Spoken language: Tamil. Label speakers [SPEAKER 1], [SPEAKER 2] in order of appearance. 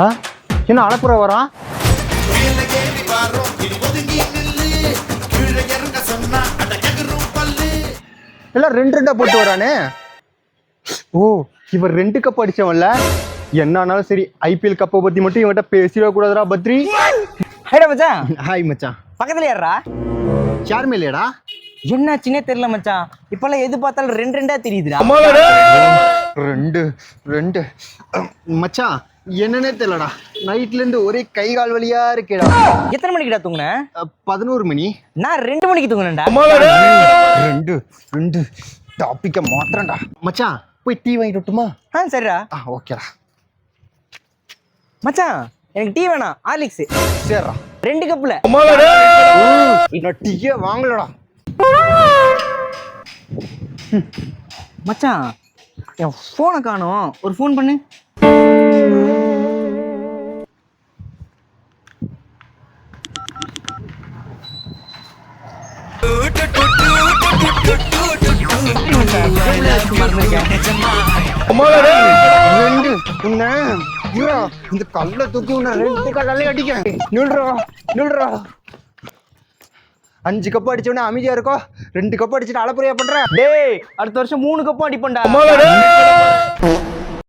[SPEAKER 1] ஆ என்ன அலப்புற வரான்? எல்லாம் ரெண்டு ரெண்டா போட்டு வரானே. ஓ இவர் 2 கப் அடிச்சவன்ல. என்ன ஆனாலும் சரி ஐபிஎல் கப்பை பத்தி மட்டும் இவன்கிட்ட பேசிட கூடாதுடா பத்ரி.
[SPEAKER 2] ஹைடா மச்சான்.
[SPEAKER 1] ஹாய் மச்சான்.
[SPEAKER 2] பக்கத்துல யாரா?
[SPEAKER 1] யாருமே இல்லையடா.
[SPEAKER 2] என்னாச்சுன்னே தெரியல மச்சான். இப்பெல்லாம் எது பார்த்தாலும் ரெண்டு ரெண்டா தெரியுதுடா.
[SPEAKER 1] ரெண்டு ரெண்டு மச்சான் என்னன்னே தெரியலடா. நைட்ல இருந்து ஒரே கை கால் வலியா இருக்கேடா.
[SPEAKER 2] எத்தனை மணிக்குடா தூங்குன?
[SPEAKER 1] 11 மணி.
[SPEAKER 2] நான் 2 மணிக்கு தூங்குனேன்டா.
[SPEAKER 1] ரெண்டு ரெண்டு டாபிக்க மாத்திரம்டா. மச்சான் போய் டீ வாங்கிட்டு வரட்டுமா?
[SPEAKER 2] சரிடா.
[SPEAKER 1] ஓகேடா.
[SPEAKER 2] மச்சான் எனக்கு டீ வேணாம், ஹார்லிக்ஸ்.
[SPEAKER 1] சரிடா.
[SPEAKER 2] 2 கப்ல.
[SPEAKER 1] நான் டீயே வாங்கலடா.
[SPEAKER 2] மச்சான் என் போனை காணோம், ஒரு ஃபோன் பண்ணு.
[SPEAKER 1] இந்த கல்ல தூக்கி உன்ன 2 கல்லாலே அடிக்க. நில்றா 5 கப் அடிச்சவனே அமைதியா இருக்கோ. 2 கப் அடிச்சுட்டு அலப்புறையா பண்ற.
[SPEAKER 2] டேய் அடுத்த வருஷம் 3 கப்பும் அடிப்பேன்டா.